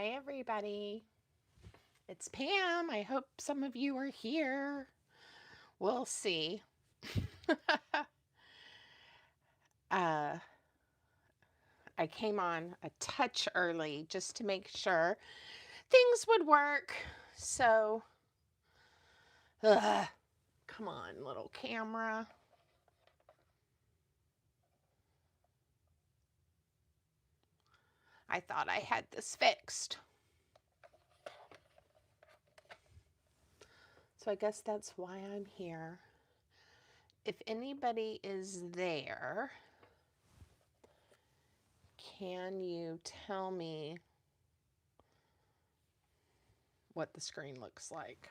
Hi, everybody. It's Pam. I hope some of you are here. We'll see. uh, I came on a touch early just to make sure things would work. So, come on, little camera. I thought I had this fixed. So I guess that's why I'm here. If anybody is there, can you tell me what the screen looks like?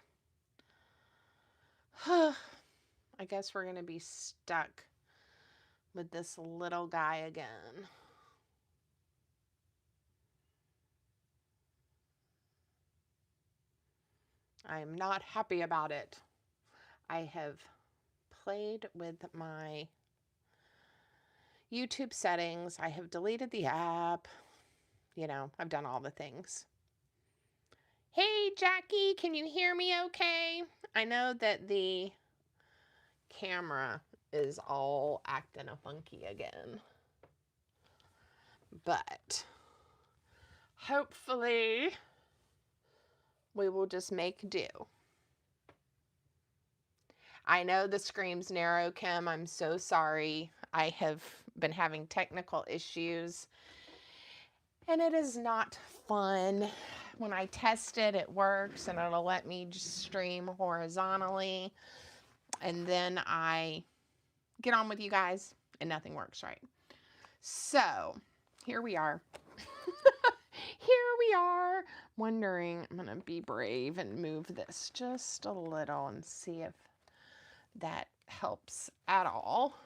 I guess we're going to be stuck with this little guy again. I am not happy about it. I have played with my YouTube settings. I have deleted the app. You know, I've done all the things. Hey, Jackie, can you hear me okay? I know that the camera is all acting a funky again. But hopefully we will just make do. I know the screen's narrow, Kim. I'm so sorry. I have been having technical issues and it is not fun. When I test it, it works and it'll let me just stream horizontally. And then I get on with you guys and nothing works right. So here we are. Here we are. Wondering, I'm going to be brave and move this just a little and see if that helps at all.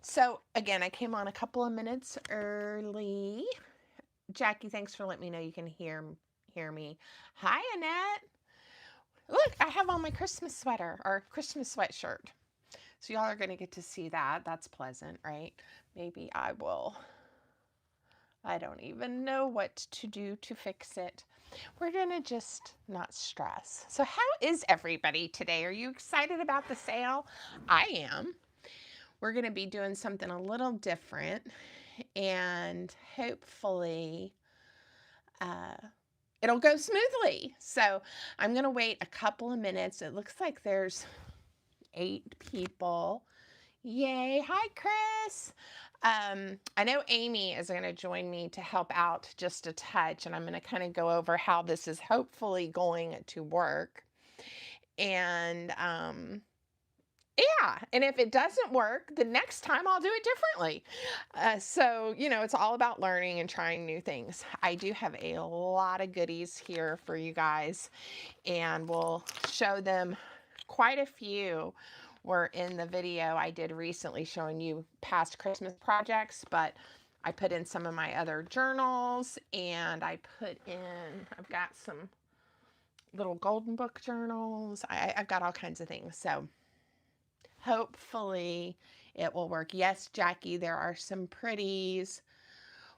So again, I came on a couple of minutes early. Jackie, thanks for letting me know you can hear me. Hi, Annette. Look, I have on my Christmas sweater or Christmas sweatshirt. So y'all are going to get to see that. That's pleasant, right? Maybe I don't even know what to do to fix it. We're going to just not stress. So how is everybody today? Are you excited about the sale? I am. We're going to be doing something a little different and hopefully it'll go smoothly. So I'm going to wait a couple of minutes. It looks like there's 8 people. Yay. Hi, Chris. I know Amy is going to join me to help out just a touch, and I'm going to kind of go over how this is hopefully going to work. And yeah, and if it doesn't work, the next time I'll do it differently. So, you know, it's all about learning and trying new things. I do have a lot of goodies here for you guys, and we'll show them. Quite a few were in the video I did recently showing you past Christmas projects, but I put in some of my other journals, and I've got some little golden book journals. I've got all kinds of things. So hopefully it will work. Yes, Jackie, there are some pretties.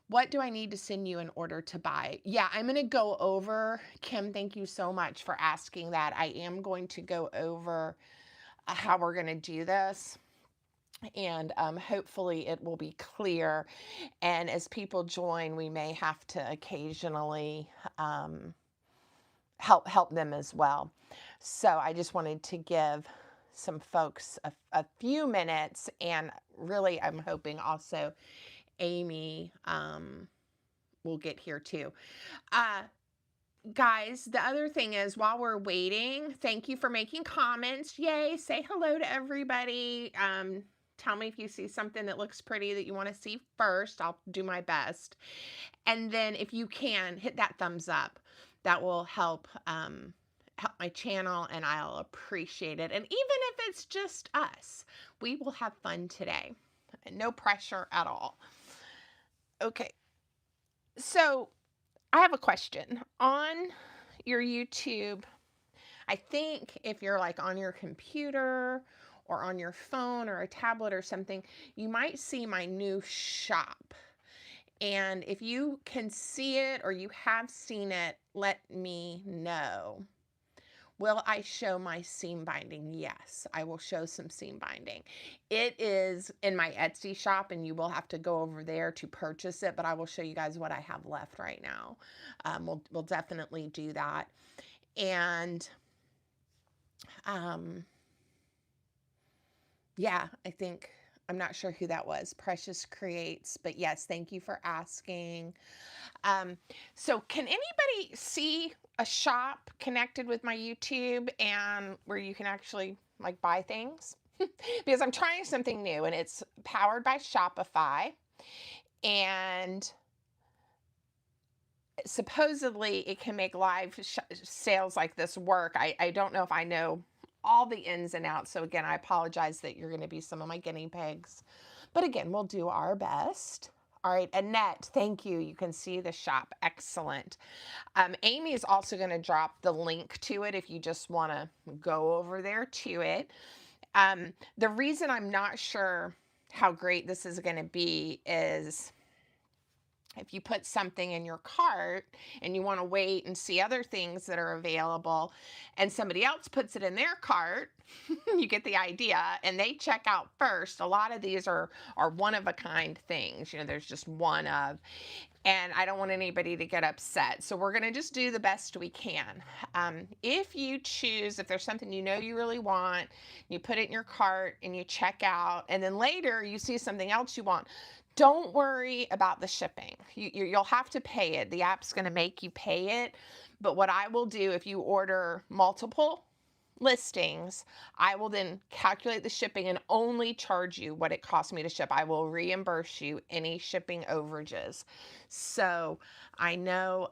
What do I need to send you in order to buy? Yeah, I'm going to go over. Kim, thank you so much for asking that. I am going to go over how we're going to do this. And hopefully it will be clear. And as people join, we may have to occasionally help them as well. So I just wanted to give some folks a few minutes, and really I'm hoping also Amy will get here too. Guys, the other thing is, while we're waiting, thank you for making comments. Yay, say hello to everybody. Tell me if you see something that looks pretty that you want to see first. I'll do my best. And then if you can, hit that thumbs up. That will help my channel, and I'll appreciate it. And even if it's just us, we will have fun today. No pressure at all. Okay. So I have a question. On your YouTube, I think if you're like on your computer or on your phone or a tablet or something, you might see my new shop. And if you can see it or you have seen it, let me know. Will I show my seam binding? Yes, I will show some seam binding. It is in my Etsy shop, and you will have to go over there to purchase it, but I will show you guys what I have left right now. We'll definitely do that. And yeah, I'm not sure who that was. Precious Creates, but yes, thank you for asking. So can anybody see a shop connected with my YouTube and where you can actually like buy things? Because I'm trying something new and it's powered by Shopify, and supposedly it can make live sales like this work. I don't know if I know all the ins and outs. So again, I apologize that you're going to be some of my guinea pigs. But again, we'll do our best. All right, Annette, thank you. You can see the shop. Excellent. Amy is also going to drop the link to it if you just want to go over there to it. The reason I'm not sure how great this is going to be is if you put something in your cart and you want to wait and see other things that are available and somebody else puts it in their cart, you get the idea, and they check out first. A lot of these are one of a kind things. You know, there's just one of, and I don't want anybody to get upset. So we're going to just do the best we can. If you choose, if there's something you know you really want, you put it in your cart and you check out, and then later you see something else you want, don't worry about the shipping. You'll have to pay it. The app's going to make you pay it. But what I will do, if you order multiple listings, I will then calculate the shipping and only charge you what it costs me to ship. I will reimburse you any shipping overages. So I know,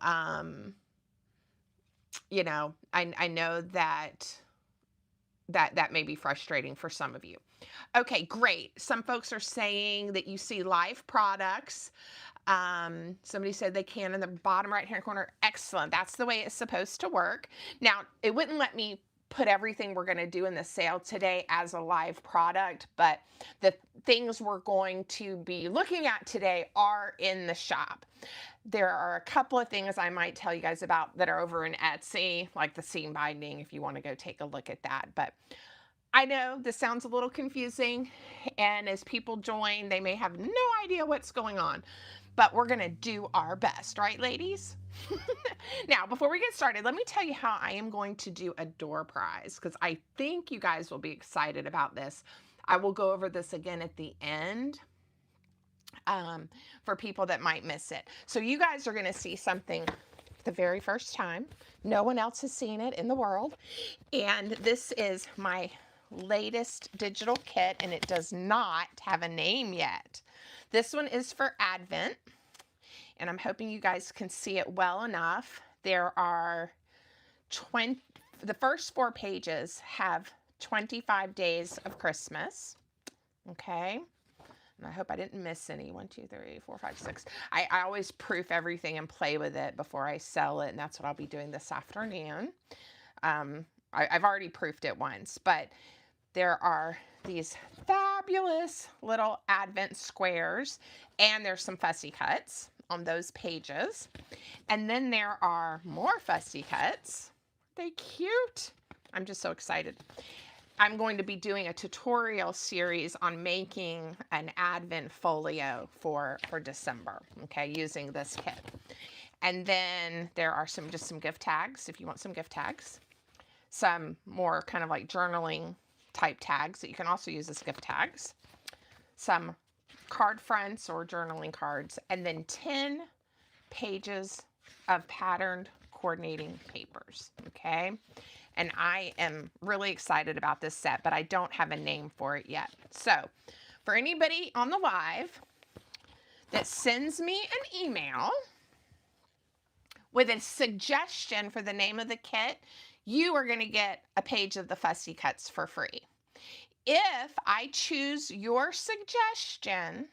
you know, I know that may be frustrating for some of you. Okay, great. Some folks are saying that you see live products. Somebody said they can in the bottom right hand corner. Excellent. That's the way it's supposed to work. Now, it wouldn't let me put everything we're going to do in the sale today as a live product, but the things we're going to be looking at today are in the shop. There are a couple of things I might tell you guys about that are over in Etsy, like the seam binding, if you want to go take a look at that. But I know this sounds a little confusing, and as people join, they may have no idea what's going on, but we're going to do our best, right, ladies? Now, before we get started, let me tell you how I am going to do a door prize, because I think you guys will be excited about this. I will go over this again at the end for people that might miss it. So you guys are going to see something the very first time. No one else has seen it in the world. And this is my latest digital kit, and it does not have a name yet. This one is for Advent, and I'm hoping you guys can see it well enough. There are the first 4 pages have 25 days of Christmas. Okay. And I hope I didn't miss any. 1, 2, 3, 4, 5, 6. I always proof everything and play with it before I sell it, and that's what I'll be doing this afternoon. I've already proofed it once, but there are these fabulous little Advent squares, and there's some fussy cuts on those pages. And then there are more fussy cuts. They're cute. I'm just so excited. I'm going to be doing a tutorial series on making an Advent folio for December, okay, using this kit. And then there are some gift tags, if you want some gift tags. Some more kind of like journaling type tags that you can also use as gift tags. Some card fronts or journaling cards. And then 10 pages of patterned coordinating papers, okay? And I am really excited about this set, but I don't have a name for it yet. So for anybody on the live that sends me an email with a suggestion for the name of the kit, you are going to get a page of the fussy cuts for free. If I choose your suggestion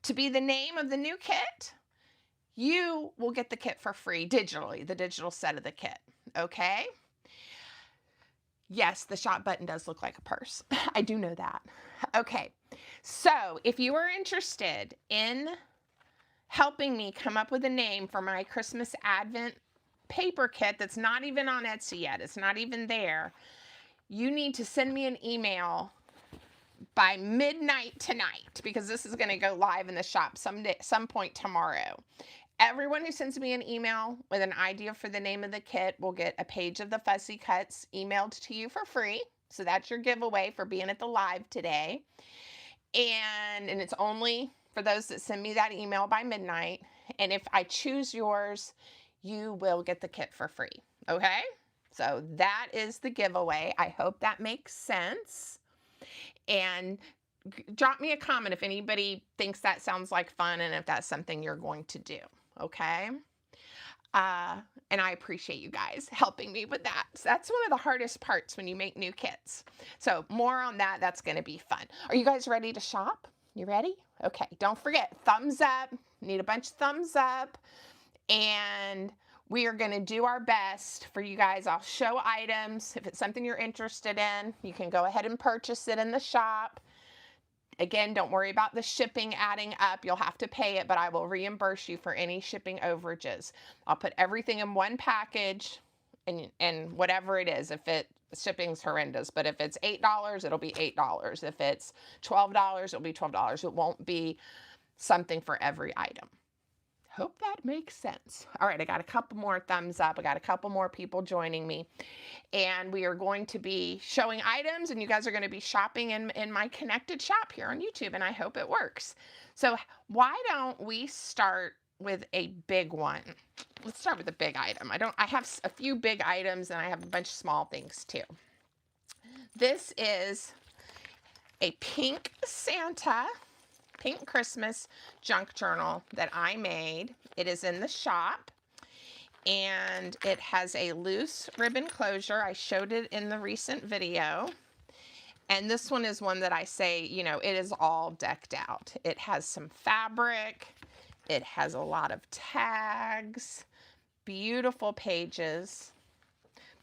to be the name of the new kit, you will get the kit for free digitally, the digital set of the kit, okay? Yes, the shop button does look like a purse. I do know that. Okay, so if you are interested in helping me come up with a name for my Christmas Advent paper kit that's not even on Etsy yet. It's not even there. You need to send me an email by midnight tonight, because this is going to go live in the shop some point tomorrow. Everyone who sends me an email with an idea for the name of the kit will get a page of the Fussy Cuts emailed to you for free. So that's your giveaway for being at the live today. And it's only for those that send me that email by midnight. And if I choose yours, you will get the kit for free. Okay? So that is the giveaway. I hope that makes sense. And drop me a comment if anybody thinks that sounds like fun and if that's something you're going to do. Okay? And I appreciate you guys helping me with that. So that's one of the hardest parts when you make new kits. So more on that. That's going to be fun. Are you guys ready to shop? You ready? Okay. Don't forget, thumbs up. Need a bunch of thumbs up. And we are going to do our best for you guys. I'll show items. If it's something you're interested in, you can go ahead and purchase it in the shop. Again, don't worry about the shipping adding up. You'll have to pay it, but I will reimburse you for any shipping overages. I'll put everything in one package and whatever it is. Shipping's horrendous, but if it's $8, it'll be $8. If it's $12, it'll be $12. It won't be something for every item. Hope that makes sense. All right, I got a couple more thumbs up. I got a couple more people joining me. And we are going to be showing items, and you guys are going to be shopping in my connected shop here on YouTube, and I hope it works. So why don't we start with a big one? Let's start with a big item. I have a few big items, and I have a bunch of small things too. This is a pink Santa, pink Christmas junk journal that I made. It is in the shop, and it has a loose ribbon closure. I showed it in the recent video. And this one is one that I say, you know, it is all decked out. It has some fabric. It has a lot of tags, beautiful pages.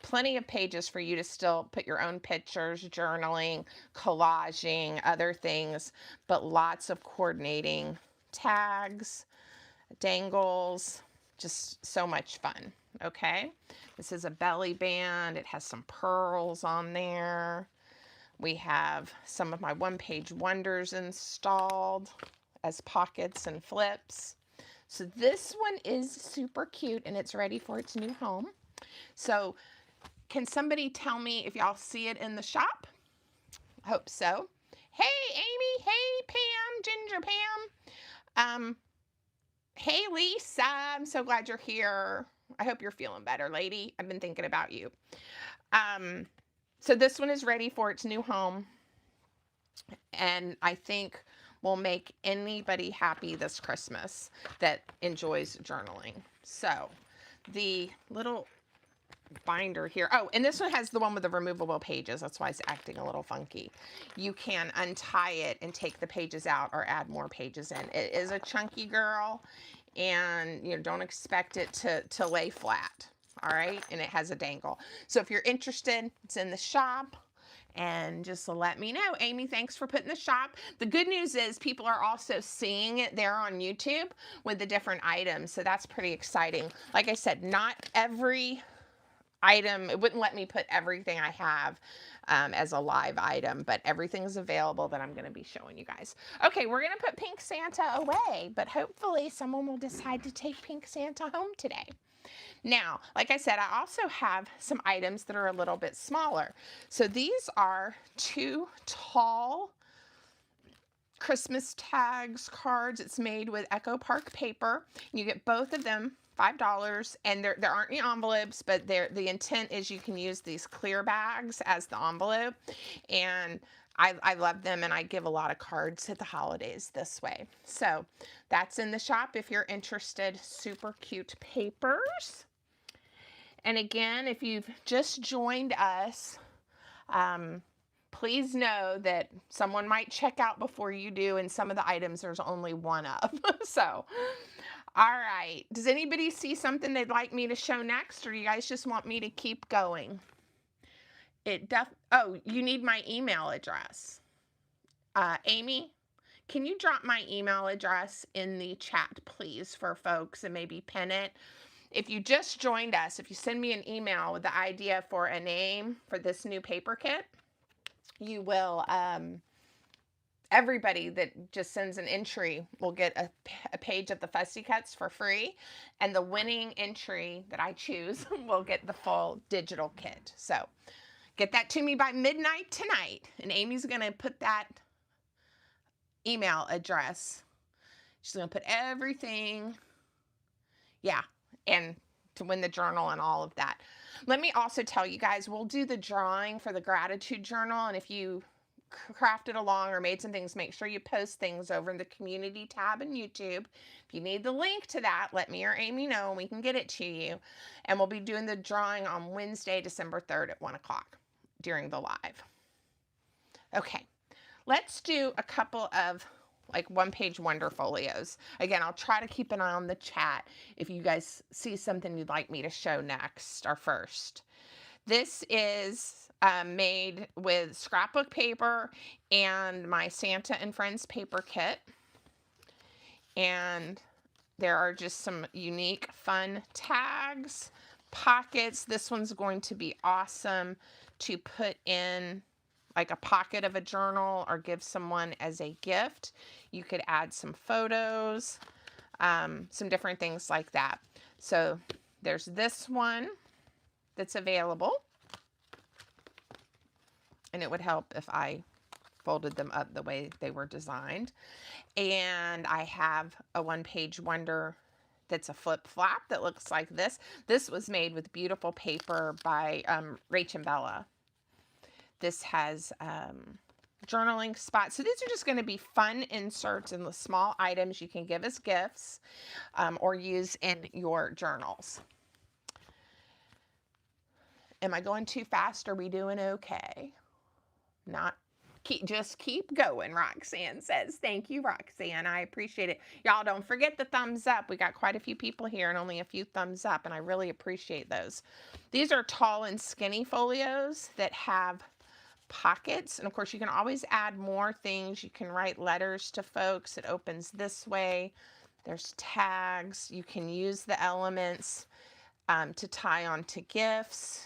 Plenty of pages for you to still put your own pictures, journaling, collaging, other things, but lots of coordinating tags, dangles, just so much fun. Okay, this is a belly band. It has some pearls on there. We have some of my one-page wonders installed as pockets and flips. So this one is super cute, and it's ready for its new home. So can somebody tell me if y'all see it in the shop? Hope so. Hey, Amy. Hey, Pam. Ginger Pam. Hey, Lisa. I'm so glad you're here. I hope you're feeling better, lady. I've been thinking about you. So this one is ready for its new home. And I think will make anybody happy this Christmas that enjoys journaling. So the little binder here. Oh, and this one has the one with the removable pages. That's why it's acting a little funky. You can untie it and take the pages out or add more pages in. It is a chunky girl, and you know, don't expect it to lay flat. All right, and it has a dangle. So if you're interested, it's in the shop. And just let me know. Amy, thanks for putting the shop. The good news is people are also seeing it there on YouTube with the different items. So that's pretty exciting. Like I said, not every item, it wouldn't let me put everything I have as a live item, but everything's available that I'm going to be showing you guys. Okay, we're going to put Pink Santa away, but hopefully someone will decide to take Pink Santa home today. Now, like I said, I also have some items that are a little bit smaller. So these are 2 tall Christmas tags cards. It's made with Echo Park paper. You get both of them $5, and there aren't any envelopes, but the intent is you can use these clear bags as the envelope, and I love them, and I give a lot of cards at the holidays this way. So that's in the shop if you're interested. Super cute papers. And again, if you've just joined us, please know that someone might check out before you do, and some of the items there's only one of. So, all right. Does anybody see something they'd like me to show next, or do you guys just want me to keep going? Oh, you need my email address. Amy, Can you drop my email address in the chat, please, for folks, and maybe pin it? If you just joined us, if you send me an email with the idea for a name for this new paper kit, you will, everybody that just sends an entry will get a page of the Fussy Cuts for free, and the winning entry that I choose will get the full digital kit. So get that to me by midnight tonight, and Amy's going to put that email address. She's going to put everything, yeah, and to win the journal and all of that. Let me also tell you guys, we'll do the drawing for the gratitude journal, and if you crafted along or made some things, make sure you post things over in the community tab in YouTube. If you need the link to that, let me or Amy know and we can get it to you. And we'll be doing the drawing on Wednesday, December 3rd at 1 o'clock during the live. Okay, let's do a couple of like one-page wonder folios. Again, I'll try to keep an eye on the chat if you guys see something you'd like me to show next or first. This is made with scrapbook paper and my Santa and Friends paper kit. And there are just some unique, fun tags, pockets. This one's going to be awesome to put in like a pocket of a journal or give someone as a gift. You could add some photos, some different things like that. So there's this one that's available. And it would help if I folded them up the way they were designed. And I have a one-page wonder that's a flip flap that looks like this. This was made with beautiful paper by Rach and Bella. This has journaling spots. So these are just going to be fun inserts and the small items you can give as gifts or use in your journals. Am I going too fast? Are we doing okay? Not just keep going, Roxanne says. Thank you, Roxanne. I appreciate it. Y'all don't forget the thumbs up. We got quite a few people here and only a few thumbs up, and I really appreciate those. These are tall and skinny folios that have pockets, and of course you can always add more things. You can write letters to folks. It opens this way. There's tags. You can use the elements to tie onto gifts,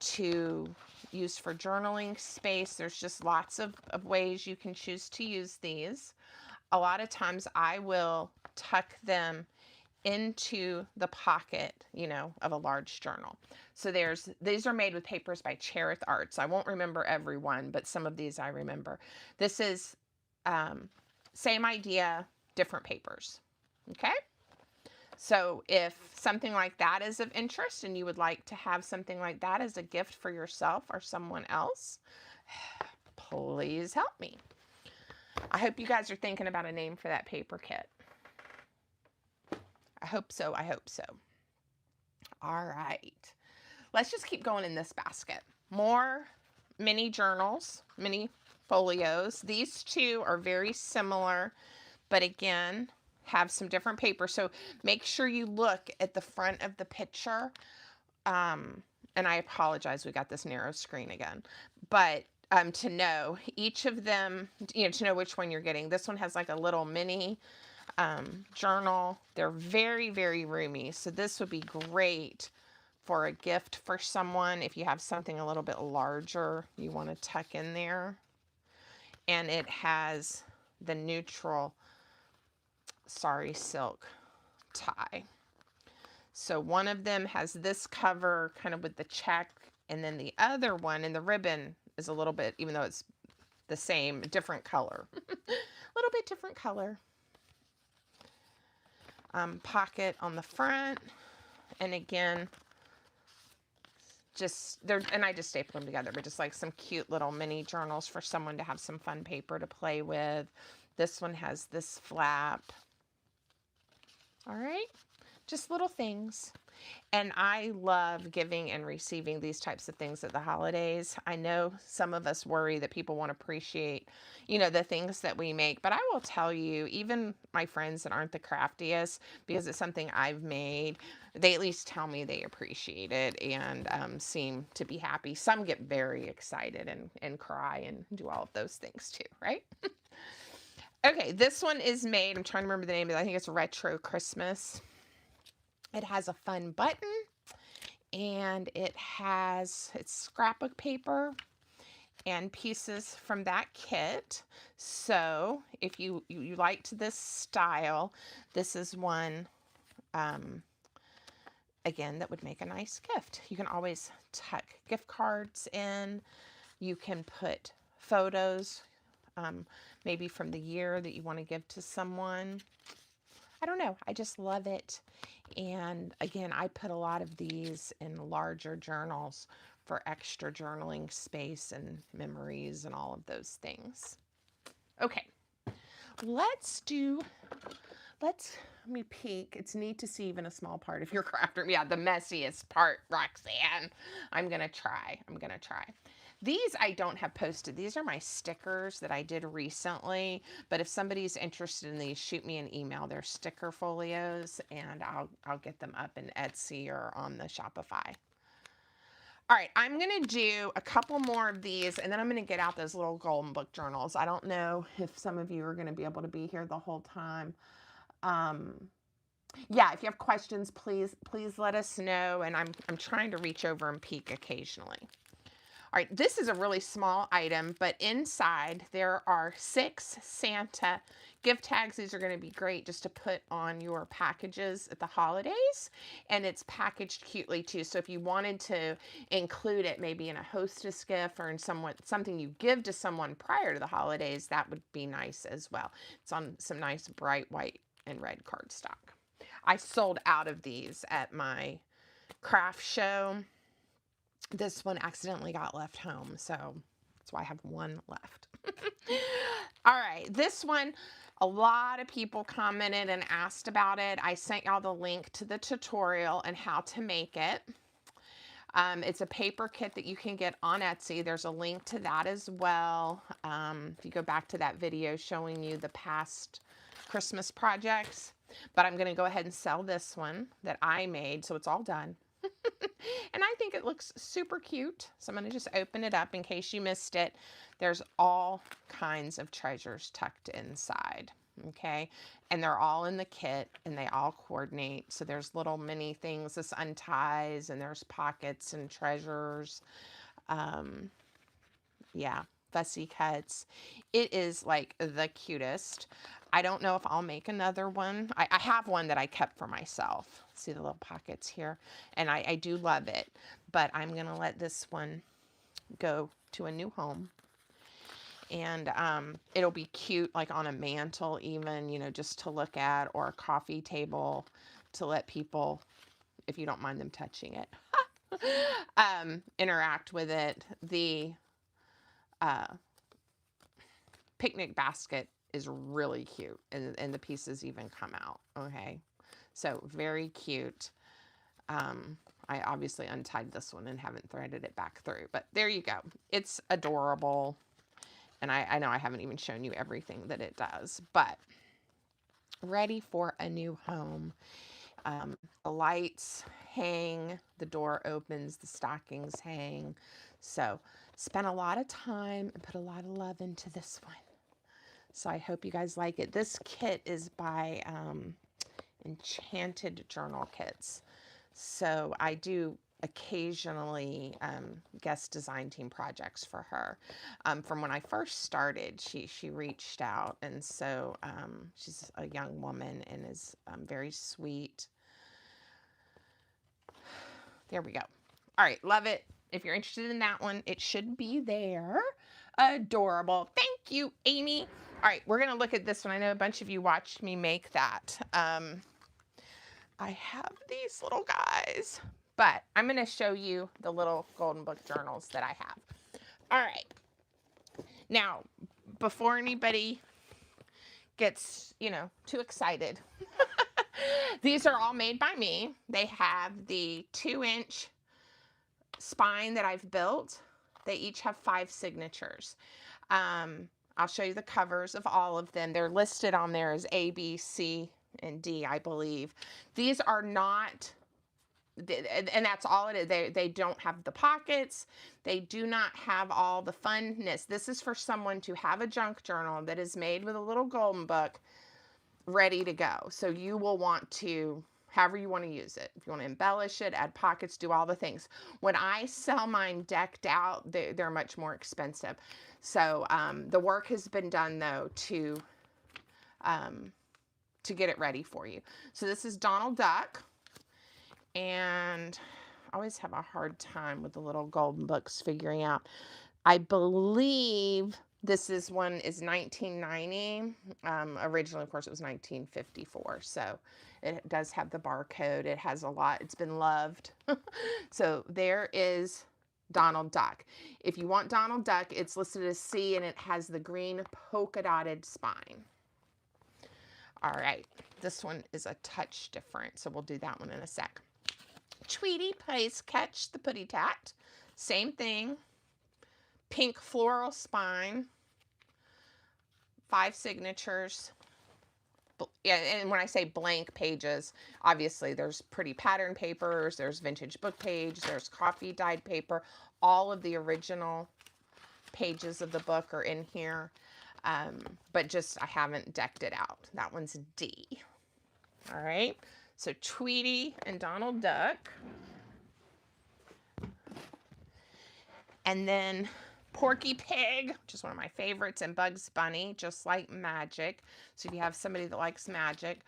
to use for journaling space. There's just lots of ways you can choose to use these. A lot of times I will tuck them into the pocket, you know, of a large journal. So these are made with papers by Cherith Arts. I won't remember every one, but some of these I remember. This is same idea, different papers. Okay? So if something like that is of interest and you would like to have something like that as a gift for yourself or someone else, please help me. I hope you guys are thinking about a name for that paper kit. I hope so. I hope so. All right. Let's just keep going in this basket. More mini journals, mini folios. These two are very similar, but again, have some different paper. So make sure you look at the front of the picture. And I apologize, we got this narrow screen again. But to know each of them, you know, to know which one you're getting. This one has like a little mini journal. They're very, very roomy. So this would be great for a gift for someone if you have something a little bit larger you want to tuck in there. And it has the neutral sari silk tie. So one of them has this cover kind of with the check, and then the other one, and the ribbon is a little bit, even though it's the same, different color. A little bit different color. Pocket on the front, and again, just there, and I just staple them together, but just like some cute little mini journals for someone to have some fun paper to play with. This one has this flap. All right, just little things. And I love giving and receiving these types of things at the holidays. I know some of us worry that people won't appreciate, you know, the things that we make, but I will tell you, even my friends that aren't the craftiest, because it's something I've made, they at least tell me they appreciate it and seem to be happy. Some get very excited and cry and do all of those things too, right? Okay, this one is made, I'm trying to remember the name of it. I think it's Retro Christmas. It has a fun button, and it's scrapbook paper and pieces from that kit. So if you liked this style, this is one, again, that would make a nice gift. You can always tuck gift cards in. You can put photos, maybe from the year that you want to give to someone. I don't know. I just love it. And again, I put a lot of these in larger journals for extra journaling space and memories and all of those things. Okay, let me peek. It's neat to see even a small part of your craft room. Yeah, the messiest part, Roxanne. I'm gonna try. These I don't have posted. These are my stickers that I did recently. But if somebody's interested in these, shoot me an email. They're sticker folios, and I'll get them up in Etsy or on the Shopify. All right, I'm gonna do a couple more of these, and then I'm gonna get out those little golden book journals. I don't know if some of you are gonna be able to be here the whole time. Yeah, if you have questions, please let us know, and I'm trying to reach over and peek occasionally. All right, this is a really small item, but inside there are 6 Santa gift tags. These are going to be great just to put on your packages at the holidays, and it's packaged cutely too. So if you wanted to include it maybe in a hostess gift or in something you give to someone prior to the holidays, that would be nice as well. It's on some nice bright white and red cardstock. I sold out of these at my craft show. This one accidentally got left home, so that's why I have one left. All right, this one, a lot of people commented and asked about it. I sent y'all the link to the tutorial and how to make it. It's a paper kit that you can get on Etsy. There's a link to that as well. If you go back to that video showing you the past Christmas projects. But I'm going to go ahead and sell this one that I made, so it's all done. And I think it looks super cute. So I'm going to just open it up in case you missed it. There's all kinds of treasures tucked inside. Okay. And they're all in the kit and they all coordinate. So there's little mini things this unties, and there's pockets and treasures. Yeah. Fussy cuts. It is like the cutest. I don't know if I'll make another one. I have one that I kept for myself. See the little pockets here? And I do love it. But I'm going to let this one go to a new home. And it'll be cute like on a mantle even, you know, just to look at, or a coffee table to let people, if you don't mind them touching it, interact with it. The picnic basket is really cute, and the pieces even come out. Okay, so very cute. I obviously untied this one and haven't threaded it back through, but there you go. It's adorable, and I know I haven't even shown you everything that it does, but ready for a new home. The lights hang, the door opens, the stockings hang. So spent a lot of time and put a lot of love into this one. So I hope you guys like it. This kit is by Enchanted Journal Kits. So I do occasionally guest design team projects for her. From when I first started, she reached out, and so she's a young woman and is very sweet. There we go. All right, love it. If you're interested in that one, it should be there. Adorable. Thank you, Amy. All right, we're going to look at this one. I know a bunch of you watched me make that. I have these little guys, but I'm going to show you the little golden book journals that I have. All right. Now, before anybody gets, too excited, these are all made by me. They have the 2-inch spine that I've built. They each have 5 signatures. I'll show you the covers of all of them. They're listed on there as A, B, C, and D, I believe. These are not And that's all it is. They don't have the pockets. They do not have all the funness. This is for someone to have a junk journal that is made with a little golden book ready to go. So you will want to, however you want to use it. If you want to embellish it, add pockets, do all the things. When I sell mine decked out, they're much more expensive. So the work has been done though to get it ready for you. So this is Donald Duck. And I always have a hard time with the little golden books figuring out. I believe this is 1990. Originally, of course, it was 1954. So it does have the barcode. It has a lot. It's been loved. So there is Donald Duck. If you want Donald Duck, it's listed as C, and it has the green polka dotted spine. All right. This one is a touch different, so we'll do that one in a sec. Tweety plays Catch the Putty Tat. Same thing. Pink floral spine. 5 signatures. Yeah, and when I say blank pages, obviously there's pretty pattern papers, there's vintage book page, there's coffee dyed paper. All of the original pages of the book are in here. But just I haven't decked it out. That one's D. All right. So Tweety and Donald Duck. And then Porky Pig, which is one of my favorites, and Bugs Bunny, just like magic. So if you have somebody that likes magic,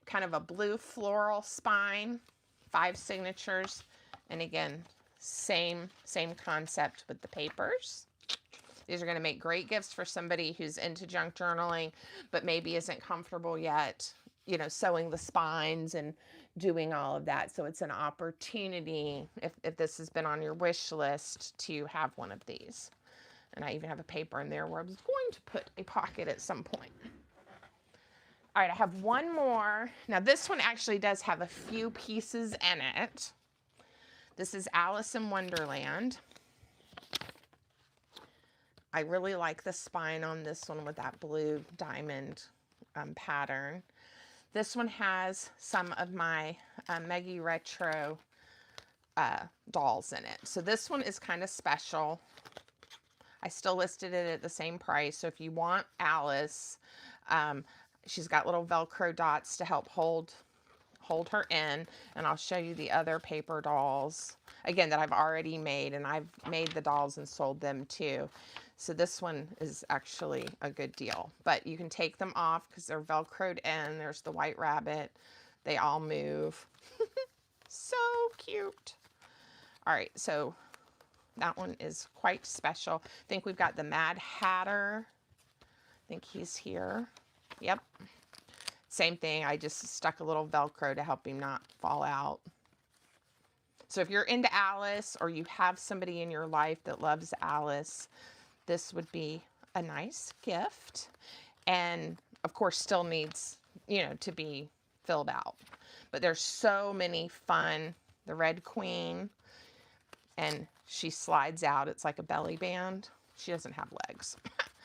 kind of a blue floral spine, 5 signatures. And again, same concept with the papers. These are going to make great gifts for somebody who's into junk journaling, but maybe isn't comfortable yet, you know, sewing the spines and doing all of that. So it's an opportunity, if this has been on your wish list, to have one of these. And I even have a paper in there where I was going to put a pocket at some point. All right, I have one more. Now this one actually does have a few pieces in it. This is Alice in Wonderland. I really like the spine on this one with that blue diamond pattern. This one has some of my Meggie Retro dolls in it. So this one is kind of special. I still listed it at the same price. So if you want Alice, she's got little Velcro dots to help hold her in. And I'll show you the other paper dolls, again, that I've already made. And I've made the dolls and sold them too. So this one is actually a good deal. But you can take them off because they're Velcroed in. There's the white rabbit. They all move. So cute. All right, so that one is quite special. I think we've got the Mad Hatter. I think he's here. Yep. Same thing. I just stuck a little Velcro to help him not fall out. So if you're into Alice or you have somebody in your life that loves Alice, this would be a nice gift. And of course still needs, you know, to be filled out. But there's so many fun. The Red Queen, and she slides out. It's like a belly band. She doesn't have legs,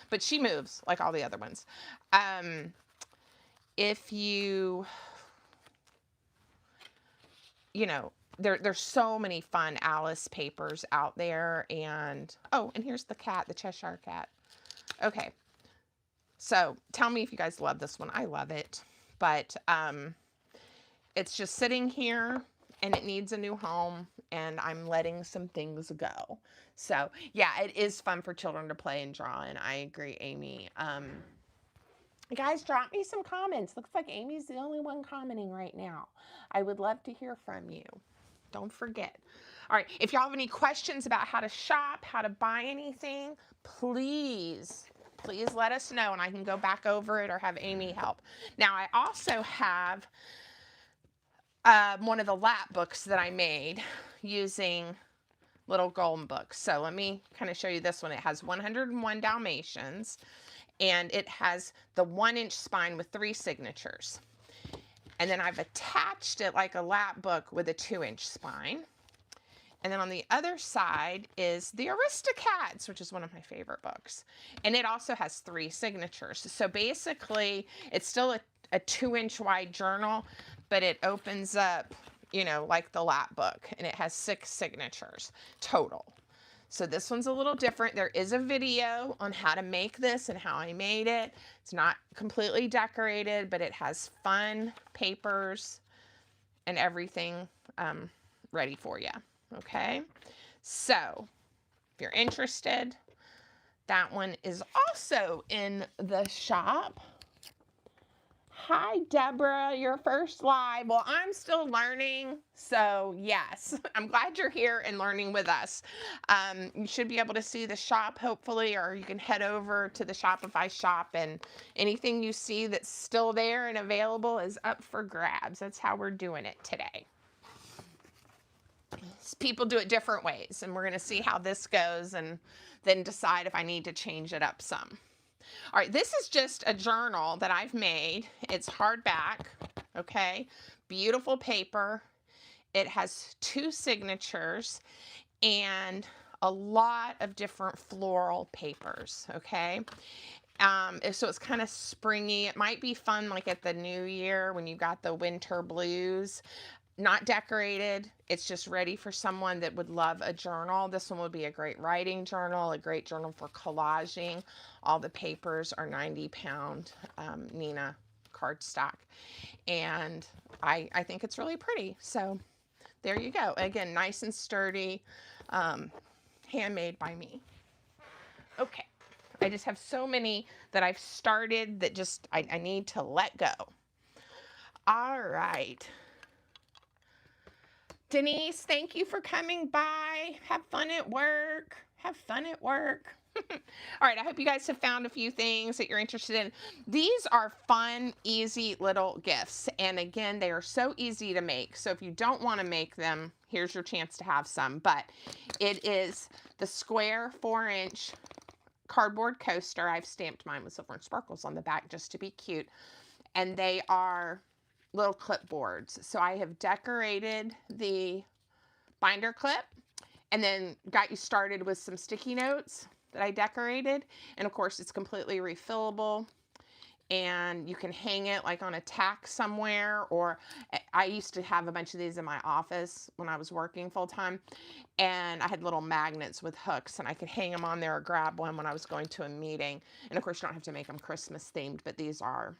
but she moves like all the other ones. If you know, there's so many fun Alice papers out there. And, oh, and here's the cat, the Cheshire Cat. Okay. So tell me if you guys love this one. I love it, but it's just sitting here and it needs a new home, and I'm letting some things go. So yeah, it is fun for children to play and draw. And I agree, Amy. Guys, drop me some comments. Looks like Amy's the only one commenting right now. I would love to hear from you. Don't forget. All right, if y'all have any questions about how to shop, how to buy anything, please let us know, and I can go back over it or have Amy help. Now, I also have one of the lap books that I made using little golden books. So let me kind of show you this one. It has 101 Dalmatians, and it has the 1-inch spine with 3 signatures. And then I've attached it like a lap book with a 2-inch spine. And then on the other side is the Aristocats, which is one of my favorite books. And it also has 3 signatures. So basically, it's still a 2-inch wide journal, but it opens up, you know, like the lap book, and it has 6 signatures total. So this one's a little different. There is a video on how to make this and how I made it. It's not completely decorated, but it has fun papers and everything ready for you. Okay, so if you're interested, that one is also in the shop. Hi, Deborah, your first live. Well, I'm still learning, so yes, I'm glad you're here and learning with us. You should be able to see the shop, hopefully, or you can head over to the Shopify shop, and anything you see that's still there and available is up for grabs. That's how we're doing it today. People do it different ways, and we're going to see how this goes and then decide if I need to change it up some. All right, this is just a journal that I've made. It's hardback, okay? Beautiful paper. It has 2 signatures and a lot of different floral papers, okay? So it's kind of springy. It might be fun like at the new year when you got the winter blues. Not decorated. It's just ready for someone that would love a journal. This one would be a great writing journal, a great journal for collaging. All the papers are 90-pound Nina cardstock. And I think it's really pretty. So there you go. Again, nice and sturdy, handmade by me. Okay. I just have so many that I've started that just I need to let go. All right. Denise, thank you for coming by. Have fun at work. Have fun at work. All right, I hope you guys have found a few things that you're interested in. These are fun, easy little gifts. And again, they are so easy to make. So if you don't want to make them, here's your chance to have some. But it is the square 4-inch cardboard coaster. I've stamped mine with silver and sparkles on the back just to be cute. And they are little clipboards. So I have decorated the binder clip and then got you started with some sticky notes that I decorated. And of course it's completely refillable, and you can hang it like on a tack somewhere, or I used to have a bunch of these in my office when I was working full time, and I had little magnets with hooks, and I could hang them on there or grab one when I was going to a meeting. And of course you don't have to make them Christmas themed, but these are.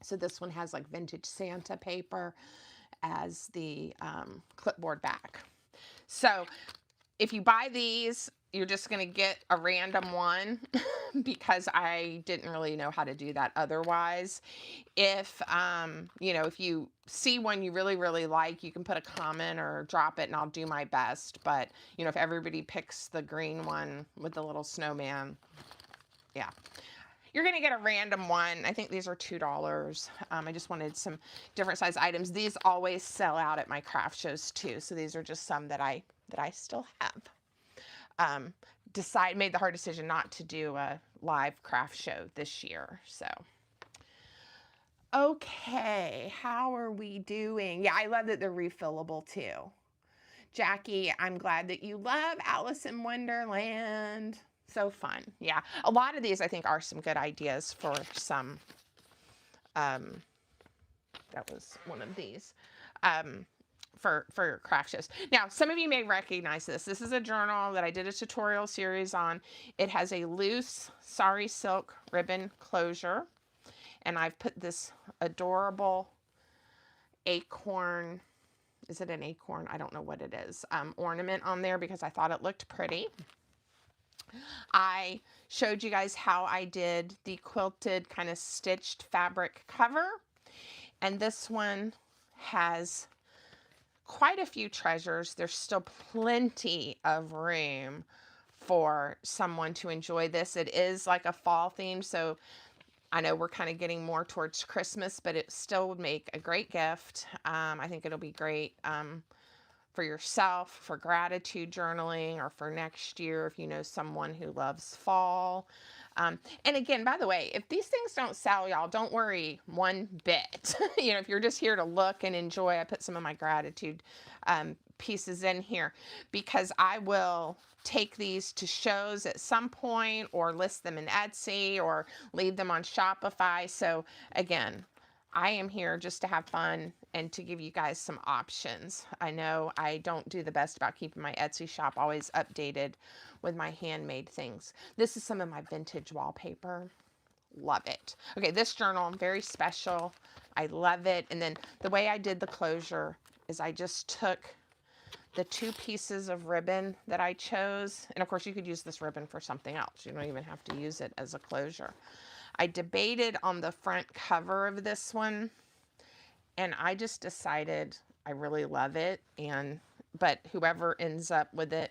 So this one has like vintage Santa paper as the clipboard back. So if you buy these, you're just going to get a random one because I didn't really know how to do that otherwise. If, you know, if you see one you really, really like, you can put a comment or drop it and I'll do my best. But, you know, if everybody picks the green one with the little snowman, yeah. You're going to get a random one. I think these are $2. I just wanted some different size items. These always sell out at my craft shows too. So these are just some that I still have. Made the hard decision not to do a live craft show this year. So, okay, how are we doing? Yeah, I love that they're refillable too. Jackie, I'm glad that you love Alice in Wonderland. So fun. Yeah. A lot of these I think are some good ideas for some, that was one of these, for craft shows. Now, some of you may recognize this. This is a journal that I did a tutorial series on. It has a loose sari silk ribbon closure, and I've put this adorable acorn, is it an acorn? I don't know what it is, ornament on there because I thought it looked pretty. I showed you guys how I did the quilted kind of stitched fabric cover, and this one has quite a few treasures. There's still plenty of room for someone to enjoy this. It is like a fall theme, so I know we're kind of getting more towards Christmas, but it still would make a great gift. I think it'll be great for yourself, for gratitude journaling, or for next year if you know someone who loves fall. And again, by the way, if these things don't sell, y'all, don't worry one bit. You know, if you're just here to look and enjoy, I put some of my gratitude pieces in here because I will take these to shows at some point or list them in Etsy or leave them on Shopify. So again, I am here just to have fun and to give you guys some options. I know I don't do the best about keeping my Etsy shop always updated with my handmade things. This is some of my vintage wallpaper. Love it. Okay, this journal, very special. I love it. And then the way I did the closure is I just took the 2 pieces of ribbon that I chose. And of course, you could use this ribbon for something else. You don't even have to use it as a closure. I debated on the front cover of this one, and I just decided I really love it. But whoever ends up with it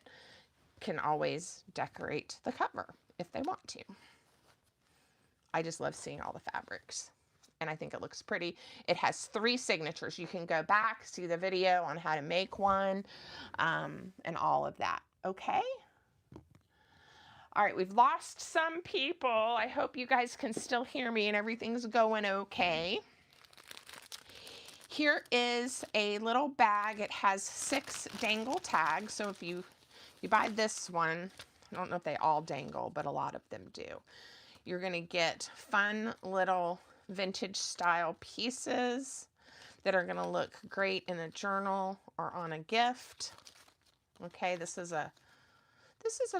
can always decorate the cover if they want to. I just love seeing all the fabrics, and I think it looks pretty. It has 3 signatures. You can go back, see the video on how to make one, and all of that. Okay? All right, we've lost some people. I hope you guys can still hear me and everything's going okay. Here is a little bag. It has 6 dangle tags. So if you buy this one, I don't know if they all dangle, but a lot of them do. You're going to get fun little vintage style pieces that are going to look great in a journal or on a gift. Okay, this is a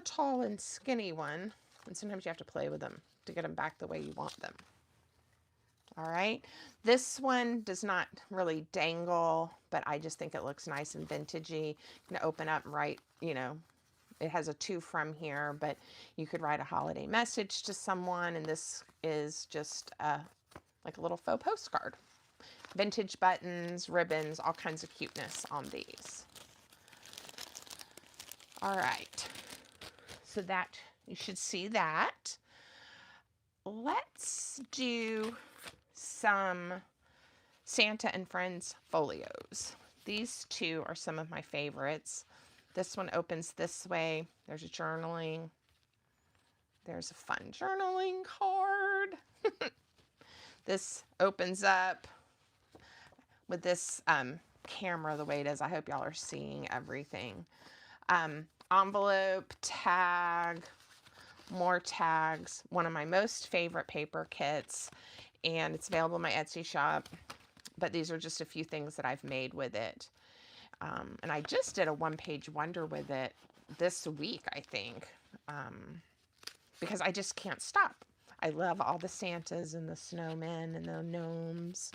tall and skinny one, and sometimes you have to play with them to get them back the way you want them. All right, this one does not really dangle, but I just think it looks nice and vintagey. You can open up and write, you know, it has a to from here, but you could write a holiday message to someone, and this is just like a little faux postcard. Vintage buttons, ribbons, all kinds of cuteness on these. All right, so that, you should see that. Let's do some Santa and Friends folios. These 2 are some of my favorites. This one opens this way. There's a journaling. There's a fun journaling card. This opens up with this camera the way it is. I hope y'all are seeing everything. Envelope, tag, more tags. One of my most favorite paper kits, and it's available in my Etsy shop. But these are just a few things that I've made with it. And I just did a 1-page wonder with it this week, I think, because I just can't stop. I love all the Santas and the snowmen and the gnomes.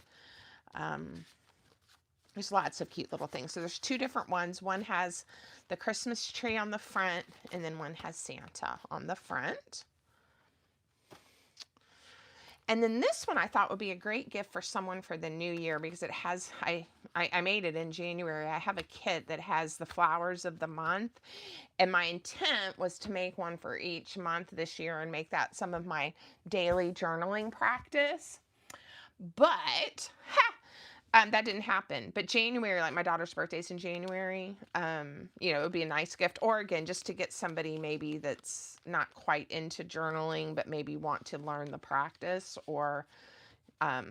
There's lots of cute little things. So there's 2 different ones. One has the Christmas tree on the front, and then one has Santa on the front. And then this one I thought would be a great gift for someone for the new year, because it has, I made it in January. I have a kit that has the flowers of the month, and my intent was to make one for each month this year and make that some of my daily journaling practice. But that didn't happen. But January, like my daughter's birthday's in January, you know, it would be a nice gift. Or again, just to get somebody maybe that's not quite into journaling, but maybe want to learn the practice. Or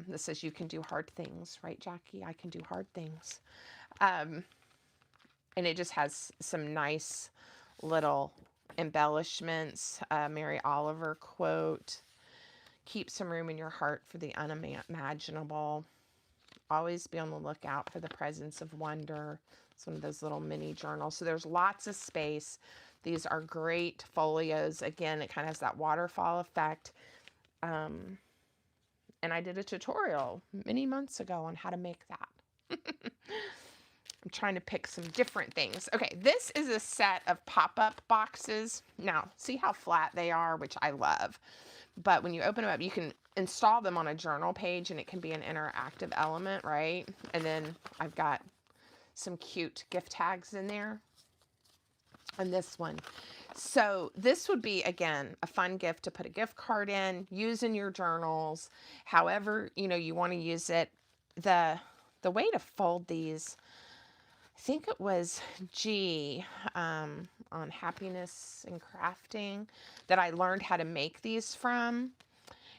this says you can do hard things, right, Jackie? I can do hard things. And it just has some nice little embellishments. Mary Oliver quote, keep some room in your heart for the unimaginable. Always be on the lookout for the presence of wonder. It's one of those little mini journals. So there's lots of space. These are great folios. Again, it kind of has that waterfall effect. And I did a tutorial many months ago on how to make that. I'm trying to pick some different things. Okay, this is a set of pop-up boxes. Now, see how flat they are, which I love. But when you open them up, you can install them on a journal page, and it can be an interactive element, right? And then I've got some cute gift tags in there on this one. So this would be, again, a fun gift to put a gift card in, use in your journals, however, you know, you want to use it. The way to fold these, I think it was G on Happiness and Crafting that I learned how to make these from.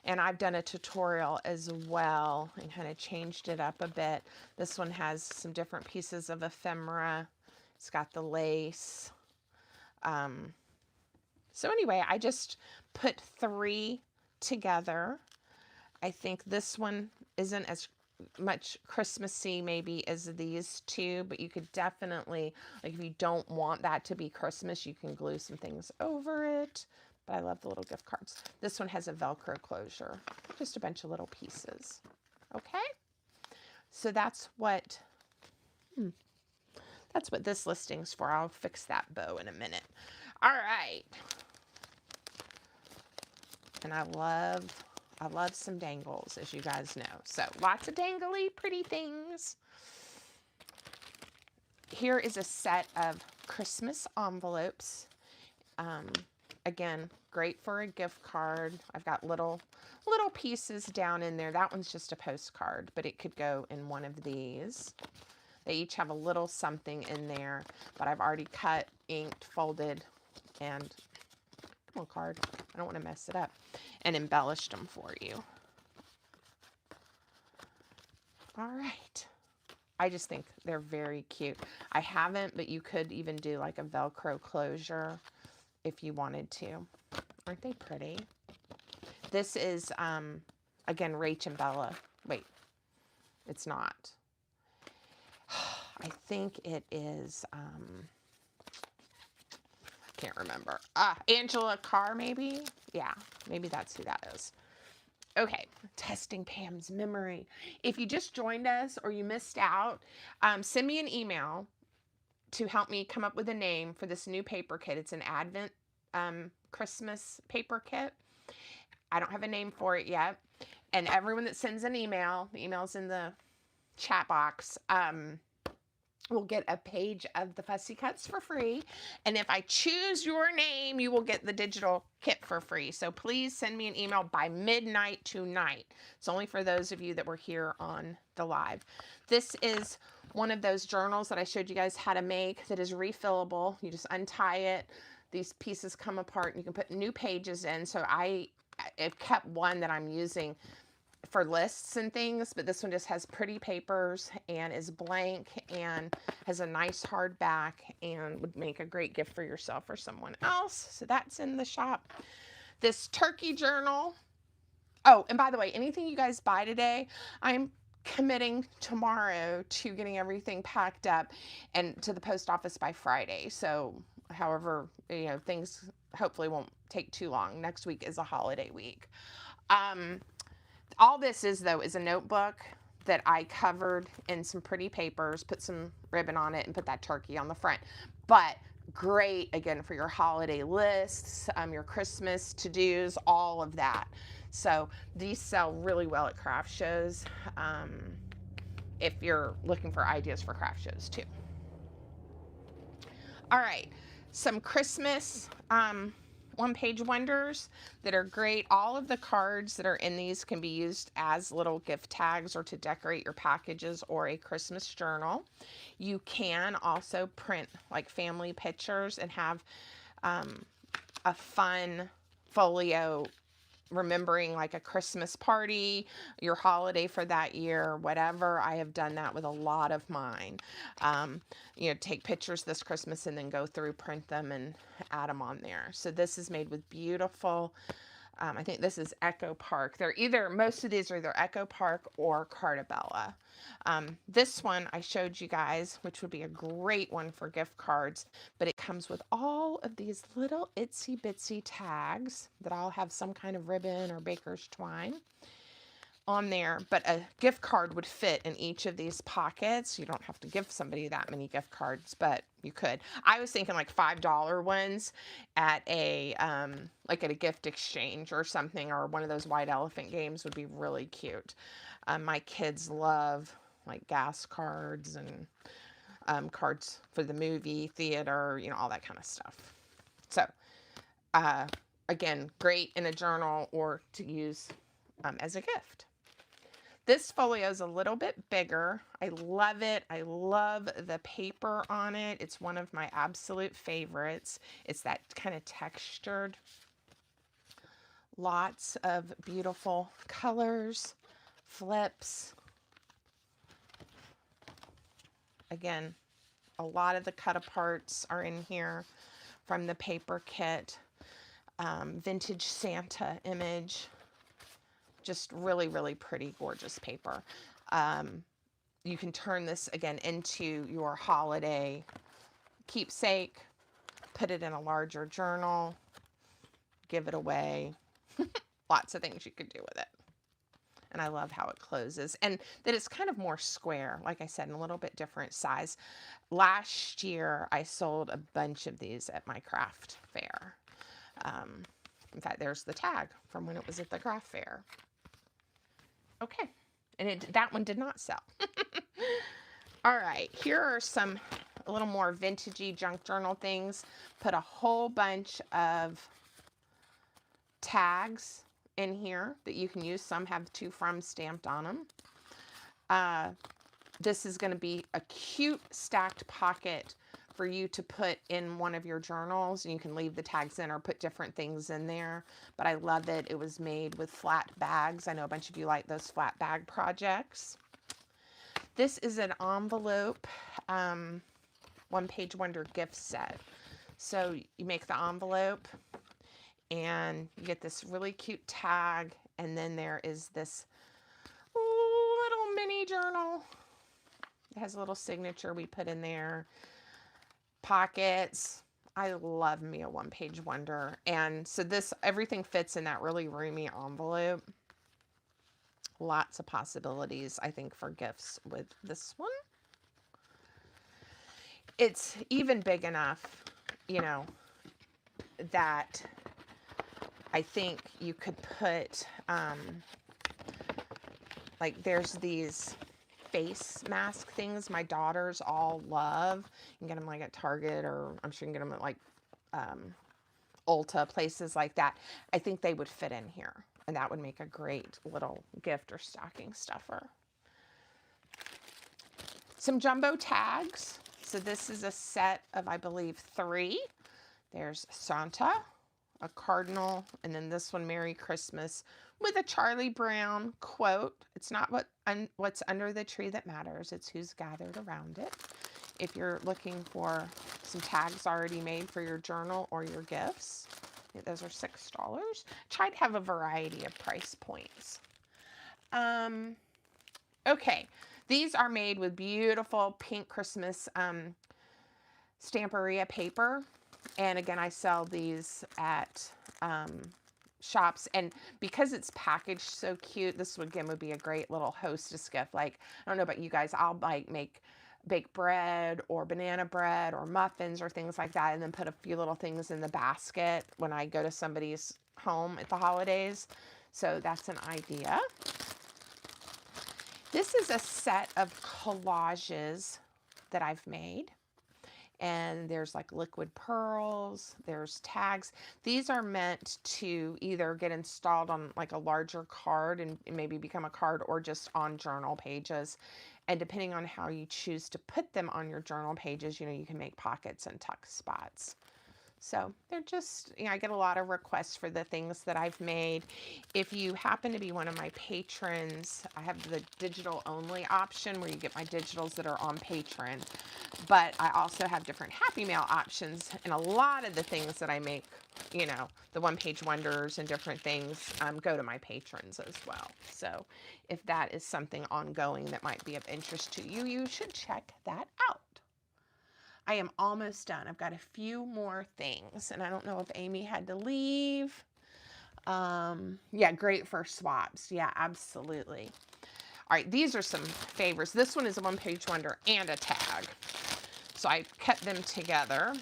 And I've done a tutorial as well and kind of changed it up a bit. This one has some different pieces of ephemera. It's got the lace. So anyway, I just put 3 together. I think this one isn't as much Christmassy maybe as these two, but you could definitely, like if you don't want that to be Christmas, you can glue some things over it. But I love the little gift cards. This one has a Velcro closure, just a bunch of little pieces. Okay, so that's what this listing's for. I'll fix that bow in a minute. All right, and I love some dangles, as you guys know. So lots of dangly, pretty things. Here is a set of Christmas envelopes. Again, great for a gift card. I've got little pieces down in there. That one's just a postcard, but it could go in one of these. They each have a little something in there, but I've already cut, inked, folded, and come on, card. I don't want to mess it up. And embellished them for you. All right. I just think they're very cute. I haven't, but you could even do like a Velcro closure if you wanted to. Aren't they pretty? This is, again, Rach and Bella. Wait, it's not. I think it is, I can't remember. Angela Carr, maybe? Yeah, maybe that's who that is. Okay, testing Pam's memory. If you just joined us or you missed out, send me an email to help me come up with a name for this new paper kit. It's an Advent Christmas paper kit. I don't have a name for it yet. And everyone that sends an email, the email's in the chat box, will get a page of the Fussy Cuts for free. And if I choose your name, you will get the digital kit for free. So please send me an email by midnight tonight. It's only for those of you that were here on the live. This is one of those journals that I showed you guys how to make that is refillable. You just untie it. These pieces come apart and you can put new pages in. So I've kept one that I'm using for lists and things, but this one just has pretty papers and is blank and has a nice hard back and would make a great gift for yourself or someone else. So that's in the shop. This turkey journal. Oh, and by the way, anything you guys buy today, I'm committing tomorrow to getting everything packed up and to the post office by Friday. So however, things hopefully won't take too long. Next week is a holiday week. All this is, though, is a notebook that I covered in some pretty papers, put some ribbon on it, and put that turkey on the front. But great, again, for your holiday lists, your Christmas to-dos, all of that. So these sell really well at craft shows if you're looking for ideas for craft shows, too. All right, some Christmas one-page wonders that are great. All of the cards that are in these can be used as little gift tags or to decorate your packages or a Christmas journal. You can also print like family pictures and have a fun folio remembering like a Christmas party, your holiday for that year, whatever. I have done that with a lot of mine. Take pictures this Christmas and then go through, print them, and add them on there. So this is made with beautiful, I think this is Echo Park. Most of these are either Echo Park or Cartabella. This one I showed you guys, which would be a great one for gift cards, but it comes with all of these little itsy bitsy tags that all have some kind of ribbon or baker's twine on there, but a gift card would fit in each of these pockets. You don't have to give somebody that many gift cards, but you could. I was thinking like $5 ones at a gift exchange or something, or one of those white elephant games would be really cute. My kids love like gas cards and cards for the movie theater, all that kind of stuff. So again, great in a journal or to use as a gift. This folio is a little bit bigger. I love it. I love the paper on it. It's one of my absolute favorites. It's that kind of textured. Lots of beautiful colors, flips. Again, a lot of the cut aparts are in here from the paper kit. Vintage Santa image. Just really, really pretty, gorgeous paper. You can turn this again into your holiday keepsake, put it in a larger journal, give it away. Lots of things you could do with it. And I love how it closes, and that it's kind of more square, like I said, in a little bit different size. Last year, I sold a bunch of these at my craft fair. In fact, there's the tag from when it was at the craft fair. Okay, and that one did not sell. All right, here are some a little more vintagey junk journal things. Put a whole bunch of tags in here that you can use. Some have to from stamped on them. This is going to be a cute stacked pocket for you to put in one of your journals, and you can leave the tags in or put different things in there. But I love it. It was made with flat bags. I know a bunch of you like those flat bag projects. This is an envelope, One Page Wonder gift set. So you make the envelope and you get this really cute tag, and then there is this little mini journal. It has a little signature we put in there. Pockets. I love me a One Page Wonder. And so everything fits in that really roomy envelope. Lots of possibilities, I think, for gifts with this one. It's even big enough, you know, that I think you could put, like there's these face mask things my daughters all love. You can get them like at Target, or I'm sure you can get them at like Ulta, places like that. I think they would fit in here, and that would make a great little gift or stocking stuffer. Some jumbo tags. So this is a set of, I believe, 3. There's Santa, a cardinal, and then this one, Merry Christmas, with a Charlie Brown quote. It's not what's under the tree that matters, it's who's gathered around it. If you're looking for some tags already made for your journal or your gifts, those are $6. Try to have a variety of price points. Okay, these are made with beautiful pink Christmas Stamperia paper. And again, I sell these at shops, and because it's packaged so cute, this would be a great little hostess gift. Like, I don't know about you guys, I'll like make baked bread or banana bread or muffins or things like that, and then put a few little things in the basket when I go to somebody's home at the holidays. So that's an idea. This is a set of collages that I've made. And there's like liquid pearls, there's tags. These are meant to either get installed on like a larger card and maybe become a card, or just on journal pages. And depending on how you choose to put them on your journal pages, you know, you can make pockets and tuck spots. So they're just, you know, I get a lot of requests for the things that I've made. If you happen to be one of my patrons, I have the digital only option where you get my digitals that are on Patreon. But I also have different Happy Mail options, and a lot of the things that I make, you know, the One Page Wonders and different things, go to my patrons as well. So if that is something ongoing that might be of interest to you, you should check that out. I am almost done. I've got a few more things, and I don't know if Amy had to leave. Yeah, great for swaps. Yeah, absolutely. All right, these are some favorites. This one is a One Page Wonder and a tag. So I kept them together.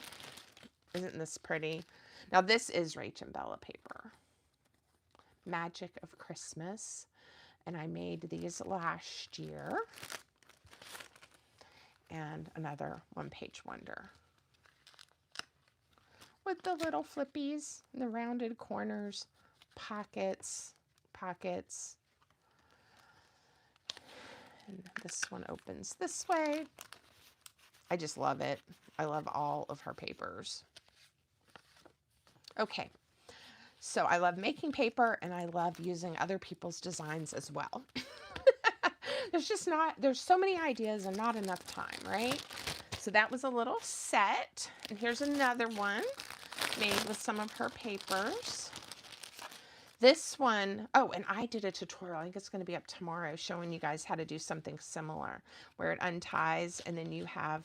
Isn't this pretty? Now this is Rach and Bella paper. Magic of Christmas. And I made these last year. And another One Page Wonder. With the little flippies, the rounded corners, pockets. And this one opens this way. I just love it. I love all of her papers. Okay, so I love making paper, and I love using other people's designs as well. There's so many ideas and not enough time, right? So that was a little set. And here's another one made with some of her papers. This one, oh, and I did a tutorial. I think it's going to be up tomorrow showing you guys how to do something similar where it unties and then you have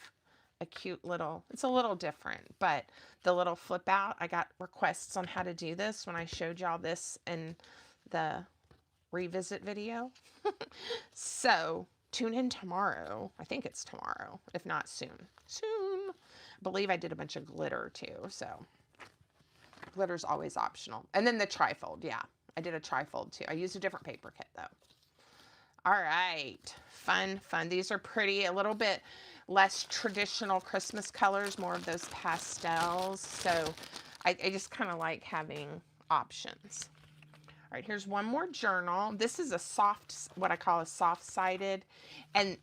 a cute little, it's a little different, but the little flip out, I got requests on how to do this when I showed y'all this in the revisit video. So tune in tomorrow. I think it's tomorrow, if not soon. Soon. I believe I did a bunch of glitter too, so glitter's always optional. And then the trifold, yeah. I did a trifold too. I used a different paper kit though. All right, fun, fun. These are pretty, a little bit less traditional Christmas colors, more of those pastels. So I just kind of like having options. All right, here's one more journal. This is a soft, what I call a soft-sided, and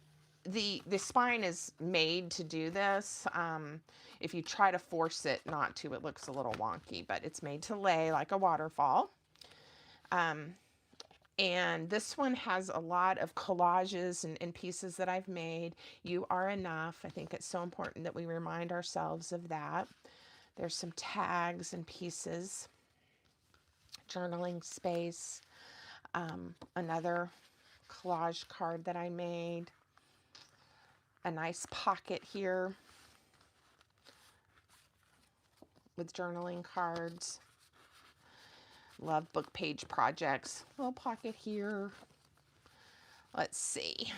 the spine is made to do this. If you try to force it not to, it looks a little wonky, but it's made to lay like a waterfall. And this one has a lot of collages and pieces that I've made. You are enough. I think it's so important that we remind ourselves of that. There's some tags and pieces. Journaling space. Another collage card that I made. A nice pocket here with journaling cards. Love book page projects. Little pocket here. Let's see.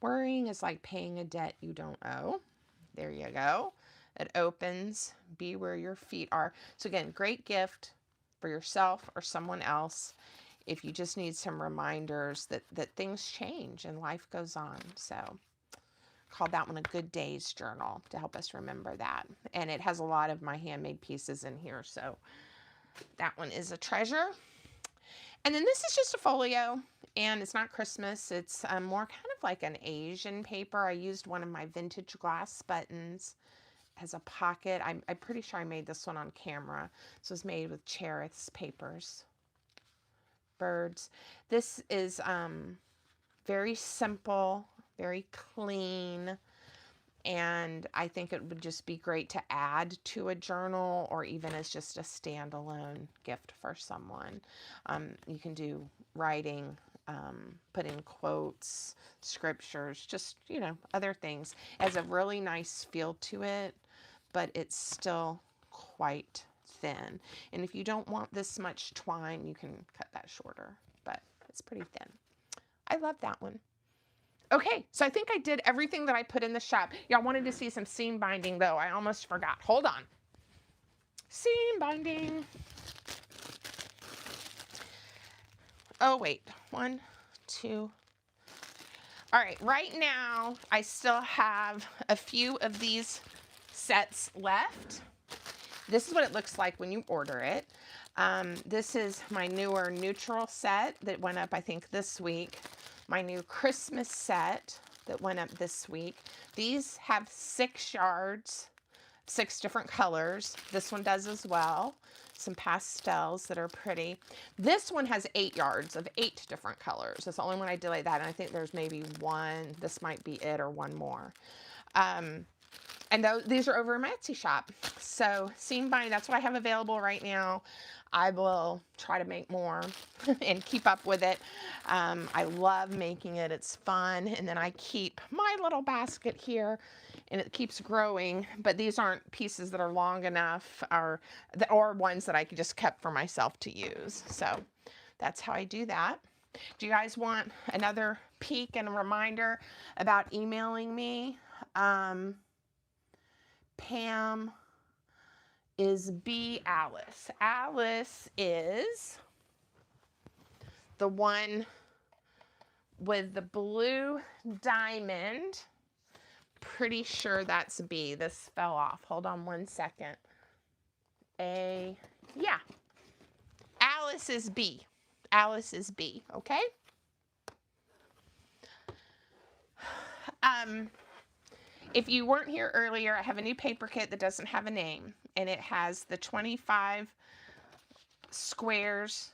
Worrying is like paying a debt you don't owe. There you go. It opens. Be where your feet are. So again, great gift for yourself or someone else if you just need some reminders that things change and life goes on. So called that one a good days journal to help us remember that. And it has a lot of my handmade pieces in here. So that one is a treasure. And then this is just a folio, and it's not Christmas. It's more kind of like an Asian paper. I used one of my vintage glass buttons as a pocket. I'm pretty sure I made this one on camera. This was made with Cherith's papers. Birds. This is very simple, very clean, and I think it would just be great to add to a journal or even as just a standalone gift for someone. You can do writing, put in quotes, scriptures, just, you know, other things. It has a really nice feel to it, but it's still quite thin. And if you don't want this much twine, you can cut that shorter, but it's pretty thin. I love that one. Okay, so I think I did everything that I put in the shop. Y'all wanted to see some seam binding though. I almost forgot. Hold on. Seam binding. Oh, wait. 1, 2. All right, right now I still have a few of these sets left. This is what it looks like when you order it. This is my newer neutral set that went up, I think, this week. My new Christmas set that went up this week. These have 6 yards, 6 different colors. This one does as well. Some pastels that are pretty. This one has 8 yards of 8 different colors. That's the only one I did like that. And I think there's maybe one. This might be it or one more. And these are over in my Etsy shop. So seam binding, that's what I have available right now. I will try to make more and keep up with it. I love making it. It's fun. And then I keep my little basket here and it keeps growing. But these aren't pieces that are long enough or ones that I just kept for myself to use. So that's how I do that. Do you guys want another peek and a reminder about emailing me? Pam is B. Alice. Alice is the one with the blue diamond. Pretty sure that's B. This fell off. Hold on one second. Yeah. Alice is B. Alice is B. Okay? If you weren't here earlier, I have a new paper kit that doesn't have a name, and it has the 25 squares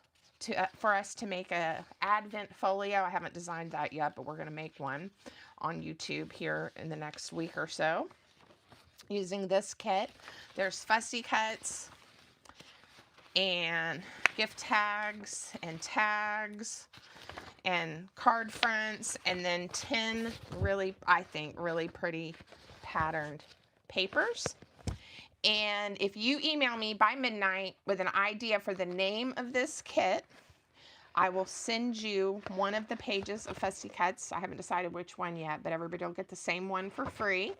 for us to make a Advent folio. I haven't designed that yet, but we're going to make one on YouTube here in the next week or so using this kit. There's fussy cuts, and gift tags and card fronts, and then 10 really, I think, really pretty patterned papers. And if you email me by midnight with an idea for the name of this kit, I will send you one of the pages of Festive Cuts. I haven't decided which one yet, but everybody will get the same one for free.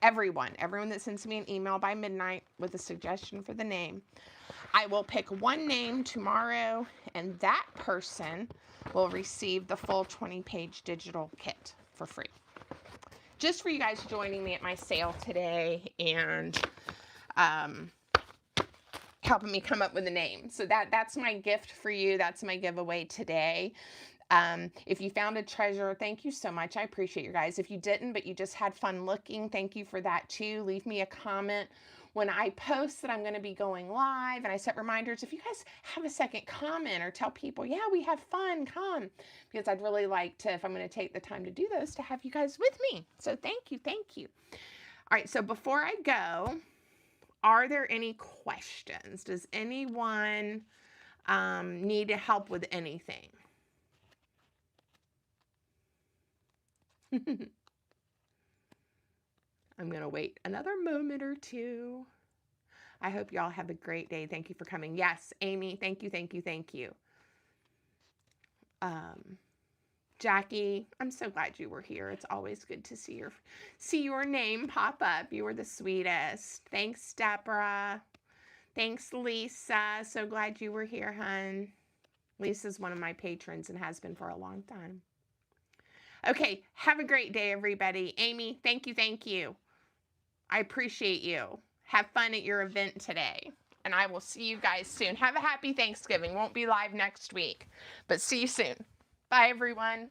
Everyone that sends me an email by midnight with a suggestion for the name. I will pick one name tomorrow, and that person will receive the full 20-page digital kit for free. Just for you guys joining me at my sale today and helping me come up with a name. So that's my gift for you. That's my giveaway today. If you found a treasure, thank you so much. I appreciate you guys. If you didn't, but you just had fun looking, thank you for that too. Leave me a comment when I post that I'm going to be going live, and I set reminders. If you guys have a second comment or tell people, yeah, we have fun, come, because I'd really like to, if I'm going to take the time to do those, to have you guys with me. So thank you. All right, so before I go, are there any questions? Does anyone need help with anything? I'm going to wait another moment or two. I hope y'all have a great day. Thank you for coming. Yes, Amy, thank you. Jackie, I'm so glad you were here. It's always good to see your name pop up. You were the sweetest. Thanks, Deborah. Thanks, Lisa. So glad you were here, hun. Lisa's one of my patrons and has been for a long time. Okay, have a great day, everybody. Amy, thank you. I appreciate you. Have fun at your event today. And I will see you guys soon. Have a happy Thanksgiving. Won't be live next week, but see you soon. Bye, everyone.